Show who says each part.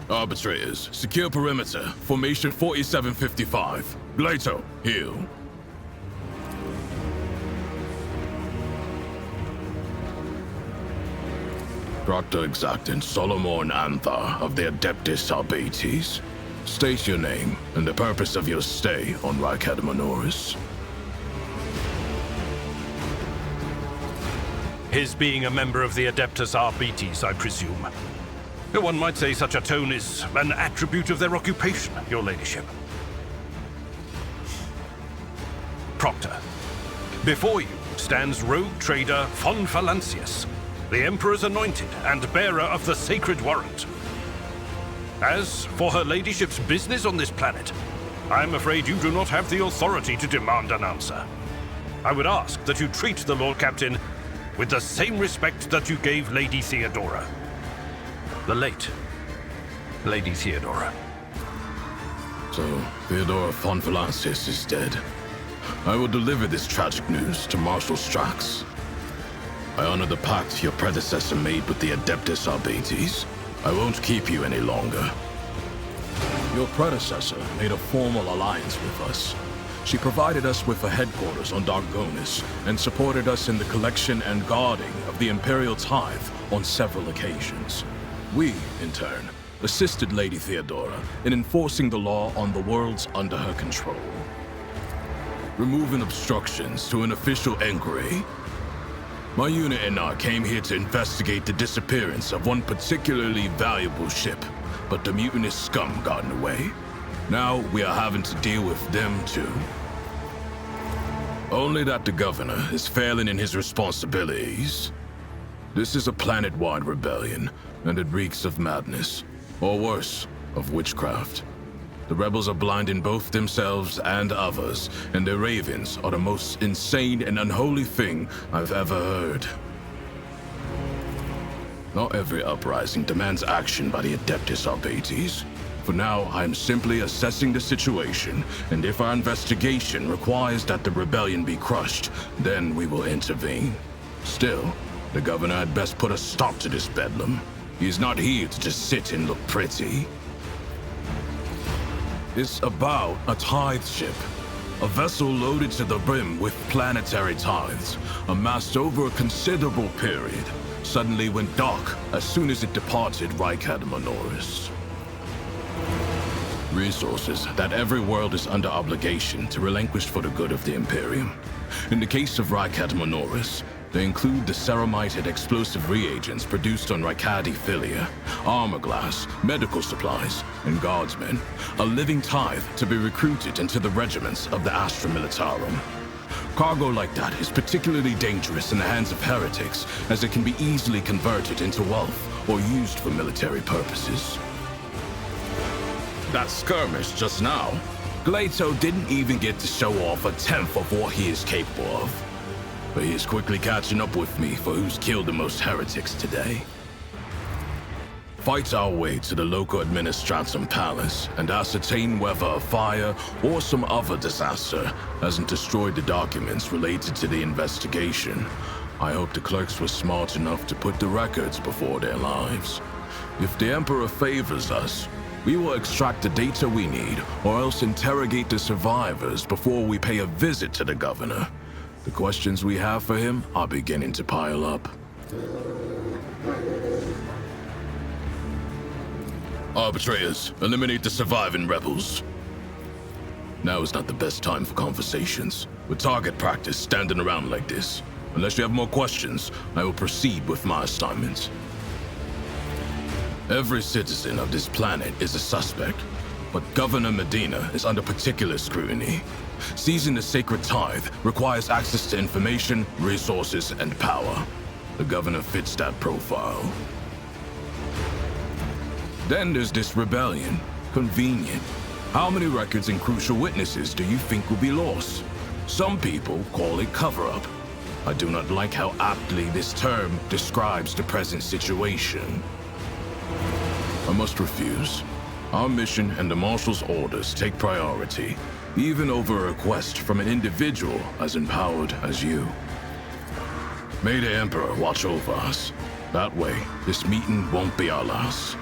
Speaker 1: Arbitrators, secure perimeter. Formation 4755. Glato, heal. Proctor Exactant Solomorne Anthar of the identities. State your name and the purpose of your stay on Rykad Minoris.
Speaker 2: His being a member of the identities, I presume. One might say such a tone is an attribute of their occupation, your ladyship. Proctor, before you stands rogue trader von Valancius, the Emperor's anointed and bearer of the sacred warrant. As for her ladyship's business on this planet, I'm afraid you do not have the authority to demand an answer. I would ask that you treat the Lord Captain with the same respect that you gave Lady Theodora. The late Lady Theodora.
Speaker 1: So, Theodora von Valancius is dead. I will deliver this tragic news to Marshal Strax. I honor the pact your predecessor made with the identities. I won't keep you any longer. Your predecessor made a formal alliance with us. She provided us with a headquarters on Dargonis and supported us in the collection and guarding of the Imperial tithe on several occasions. We, in turn, assisted Lady Theodora in enforcing the law on the worlds under her control. Removing obstructions to an official inquiry. My unit and I came here to investigate the disappearance of one particularly valuable ship, but the mutinous scum got in the way. Now we are having to deal with them too. Only that the governor is failing in his responsibilities. This is a planet-wide rebellion, and it reeks of madness, or worse, of witchcraft. The rebels are blinding both themselves and others, and their ravens are the most insane and unholy thing I've ever heard. Not every uprising demands action by the identities. For now, I am simply assessing the situation, and if our investigation requires that the rebellion be crushed, then we will intervene. Still, the governor had best put a stop to this bedlam. He is not here to just sit and look pretty. It's about a tithe ship. A vessel loaded to the brim with planetary tithes, amassed over a considerable period, suddenly went dark as soon as it departed Rykad Minoris. Resources that every world is under obligation to relinquish for the good of the Imperium. In the case of Rykad Minoris, they include the ceramite and explosive reagents produced on Rykadi Philia, armor glass, medical supplies, and guardsmen, a living tithe to be recruited into the regiments of the Astra Militarum. Cargo like that is particularly dangerous in the hands of heretics, as it can be easily converted into wealth or used for military purposes. That skirmish just now, Glato didn't even get to show off a tenth of what he is capable of. But he is quickly catching up with me for who's killed the most heretics today. Fight our way to the local administratum palace and ascertain whether a fire or some other disaster hasn't destroyed the documents related to the investigation. I hope the clerks were smart enough to put the records before their lives. If the Emperor favors us, We will extract the data we need, or else interrogate the survivors before we pay a visit to the governor. The questions we have for him are beginning to pile up. Arbitrators, eliminate the surviving rebels. Now is not the best time for conversations. With target practice standing around like this. Unless you have more questions, I will proceed with my assignment. Every citizen of this planet is a suspect, but Governor Medina is under particular scrutiny. Seizing the sacred tithe requires access to information, resources, and power. The governor fits that profile. Then there's this rebellion. Convenient. How many records and crucial witnesses do you think will be lost? Some people call it cover-up. I do not like how aptly this term describes the present situation. I must refuse. Our mission and the Marshal's orders take priority, even over a request from an individual as empowered as you. May the Emperor watch over us. That way, this meeting won't be our last.